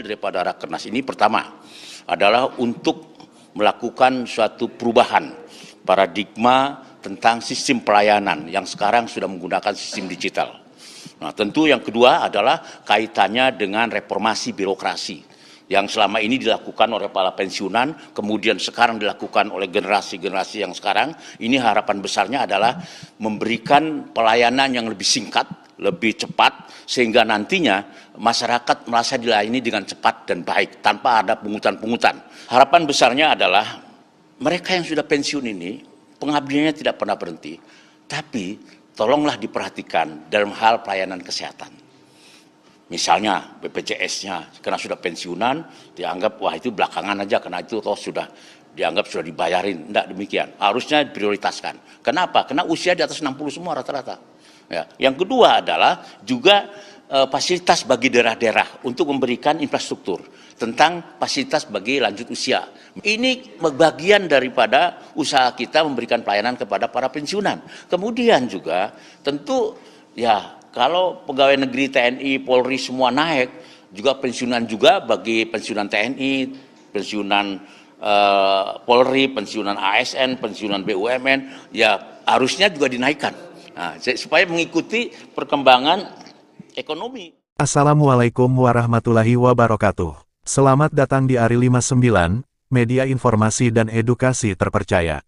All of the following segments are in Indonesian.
daripada Rakernas ini pertama adalah untuk melakukan suatu perubahan paradigma tentang sistem pelayanan yang sekarang sudah menggunakan sistem digital. Nah, tentu yang kedua adalah kaitannya dengan reformasi birokrasi yang selama ini dilakukan oleh para pensiunan, kemudian sekarang dilakukan oleh generasi-generasi yang sekarang. Ini harapan besarnya adalah memberikan pelayanan yang lebih singkat, lebih cepat, sehingga nantinya masyarakat merasa dilayani dengan cepat dan baik, tanpa ada pungutan-pungutan. Harapan besarnya adalah mereka yang sudah pensiun ini, pengabdiannya tidak pernah berhenti, tapi tolonglah diperhatikan dalam hal pelayanan kesehatan. Misalnya BPJS-nya, karena sudah pensiunan, dianggap wah itu belakangan aja, karena itu toh sudah dianggap sudah dibayarin. Tidak demikian, harusnya diprioritaskan. Kenapa? Karena usia di atas 60 semua rata-rata. Ya. Yang kedua adalah juga fasilitas bagi daerah-daerah untuk memberikan infrastruktur tentang fasilitas bagi lanjut usia. Ini bagian daripada usaha kita memberikan pelayanan kepada para pensiunan. Kemudian juga tentu ya, kalau pegawai negeri TNI, Polri semua naik, juga pensiunan juga bagi pensiunan TNI, pensiunan Polri, pensiunan ASN, pensiunan BUMN, ya harusnya juga dinaikkan. Nah, supaya mengikuti perkembangan ekonomi. Assalamualaikum warahmatullahi wabarakatuh. Selamat datang di ARI 59, media informasi dan edukasi terpercaya.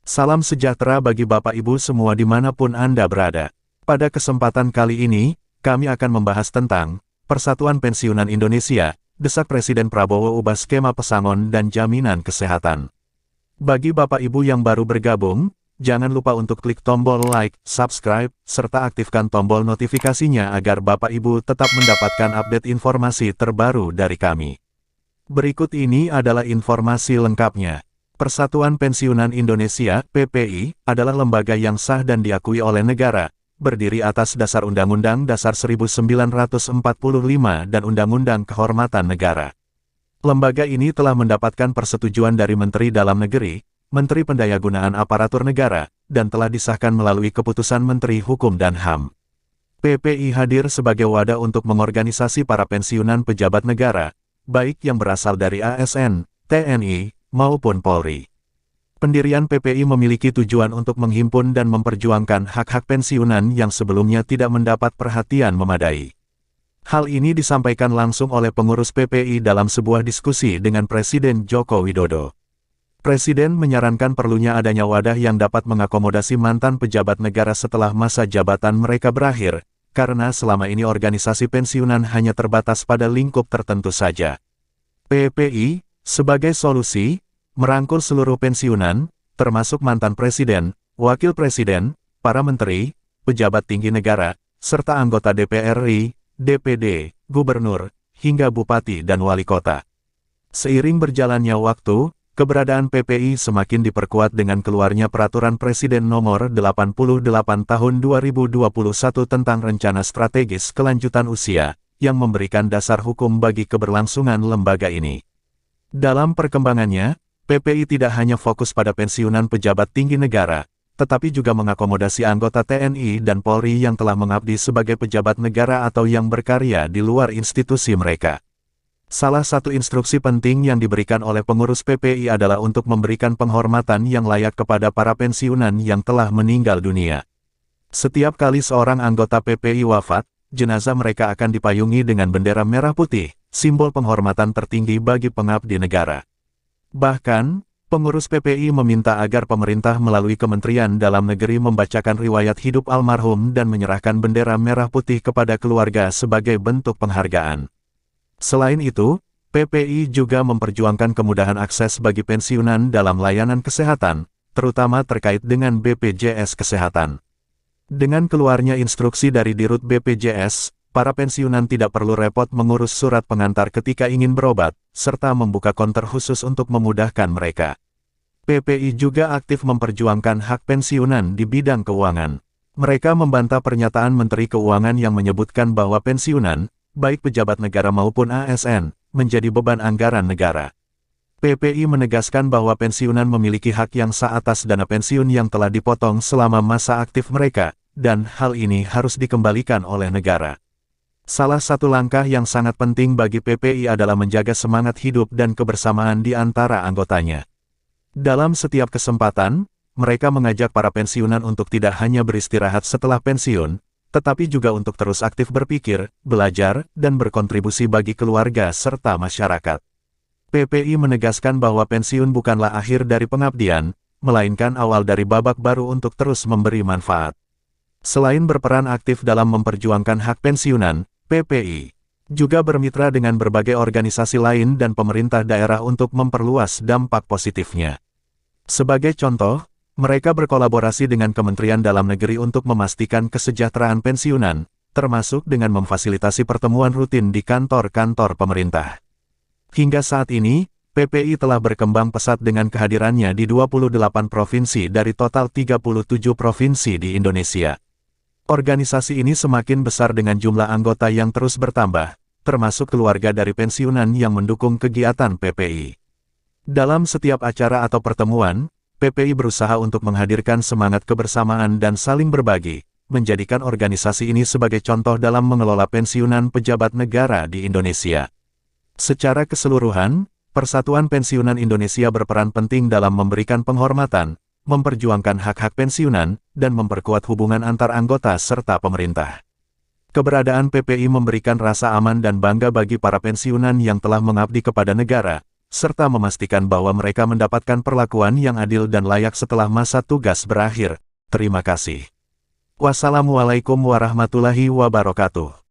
Salam sejahtera bagi Bapak Ibu semua dimanapun Anda berada. Pada kesempatan kali ini, kami akan membahas tentang Persatuan Pensiunan Indonesia, desak Presiden Prabowo ubah skema pesangon dan jaminan kesehatan. Bagi Bapak Ibu yang baru bergabung, jangan lupa untuk klik tombol like, subscribe, serta aktifkan tombol notifikasinya agar Bapak Ibu tetap mendapatkan update informasi terbaru dari kami. Berikut ini adalah informasi lengkapnya. Persatuan Pensiunan Indonesia, PPI, adalah lembaga yang sah dan diakui oleh negara, berdiri atas dasar Undang-Undang Dasar 1945 dan Undang-Undang Kehormatan Negara. Lembaga ini telah mendapatkan persetujuan dari Menteri Dalam Negeri, Menteri Pendayagunaan Aparatur Negara, dan telah disahkan melalui Keputusan Menteri Hukum dan HAM. PPI hadir sebagai wadah untuk mengorganisasi para pensiunan pejabat negara, baik yang berasal dari ASN, TNI, maupun Polri. Pendirian PPI memiliki tujuan untuk menghimpun dan memperjuangkan hak-hak pensiunan yang sebelumnya tidak mendapat perhatian memadai. Hal ini disampaikan langsung oleh pengurus PPI dalam sebuah diskusi dengan Presiden Joko Widodo. Presiden menyarankan perlunya adanya wadah yang dapat mengakomodasi mantan pejabat negara setelah masa jabatan mereka berakhir, karena selama ini organisasi pensiunan hanya terbatas pada lingkup tertentu saja. PPI, sebagai solusi, merangkul seluruh pensiunan, termasuk mantan presiden, wakil presiden, para menteri, pejabat tinggi negara, serta anggota DPR RI, DPD, gubernur, hingga bupati dan wali kota. Seiring berjalannya waktu, keberadaan PPI semakin diperkuat dengan keluarnya Peraturan Presiden Nomor 88 Tahun 2021 tentang Rencana Strategis Kelanjutan Usia, yang memberikan dasar hukum bagi keberlangsungan lembaga ini. Dalam perkembangannya, PPI tidak hanya fokus pada pensiunan pejabat tinggi negara, tetapi juga mengakomodasi anggota TNI dan Polri yang telah mengabdi sebagai pejabat negara atau yang berkarya di luar institusi mereka. Salah satu instruksi penting yang diberikan oleh pengurus PPI adalah untuk memberikan penghormatan yang layak kepada para pensiunan yang telah meninggal dunia. Setiap kali seorang anggota PPI wafat, jenazah mereka akan dipayungi dengan bendera merah putih, simbol penghormatan tertinggi bagi pengabdi negara. Bahkan, pengurus PPI meminta agar pemerintah melalui Kementerian Dalam Negeri membacakan riwayat hidup almarhum dan menyerahkan bendera merah putih kepada keluarga sebagai bentuk penghargaan. Selain itu, PPI juga memperjuangkan kemudahan akses bagi pensiunan dalam layanan kesehatan, terutama terkait dengan BPJS Kesehatan. Dengan keluarnya instruksi dari Dirut BPJS, para pensiunan tidak perlu repot mengurus surat pengantar ketika ingin berobat, serta membuka konter khusus untuk memudahkan mereka. PPI juga aktif memperjuangkan hak pensiunan di bidang keuangan. Mereka membantah pernyataan Menteri Keuangan yang menyebutkan bahwa pensiunan, baik pejabat negara maupun ASN, menjadi beban anggaran negara. PPI menegaskan bahwa pensiunan memiliki hak yang sah atas dana pensiun yang telah dipotong selama masa aktif mereka, dan hal ini harus dikembalikan oleh negara. Salah satu langkah yang sangat penting bagi PPI adalah menjaga semangat hidup dan kebersamaan di antara anggotanya. Dalam setiap kesempatan, mereka mengajak para pensiunan untuk tidak hanya beristirahat setelah pensiun, tetapi juga untuk terus aktif berpikir, belajar, dan berkontribusi bagi keluarga serta masyarakat. PPI menegaskan bahwa pensiun bukanlah akhir dari pengabdian, melainkan awal dari babak baru untuk terus memberi manfaat. Selain berperan aktif dalam memperjuangkan hak pensiunan, PPI juga bermitra dengan berbagai organisasi lain dan pemerintah daerah untuk memperluas dampak positifnya. Sebagai contoh, mereka berkolaborasi dengan Kementerian Dalam Negeri untuk memastikan kesejahteraan pensiunan, termasuk dengan memfasilitasi pertemuan rutin di kantor-kantor pemerintah. Hingga saat ini, PPI telah berkembang pesat dengan kehadirannya di 28 provinsi dari total 37 provinsi di Indonesia. Organisasi ini semakin besar dengan jumlah anggota yang terus bertambah, termasuk keluarga dari pensiunan yang mendukung kegiatan PPI. Dalam setiap acara atau pertemuan, PPI berusaha untuk menghadirkan semangat kebersamaan dan saling berbagi, menjadikan organisasi ini sebagai contoh dalam mengelola pensiunan pejabat negara di Indonesia. Secara keseluruhan, Persatuan Pensiunan Indonesia berperan penting dalam memberikan penghormatan, memperjuangkan hak-hak pensiunan, dan memperkuat hubungan antar anggota serta pemerintah. Keberadaan PPI memberikan rasa aman dan bangga bagi para pensiunan yang telah mengabdi kepada negara, serta memastikan bahwa mereka mendapatkan perlakuan yang adil dan layak setelah masa tugas berakhir. Terima kasih. Wassalamualaikum warahmatullahi wabarakatuh.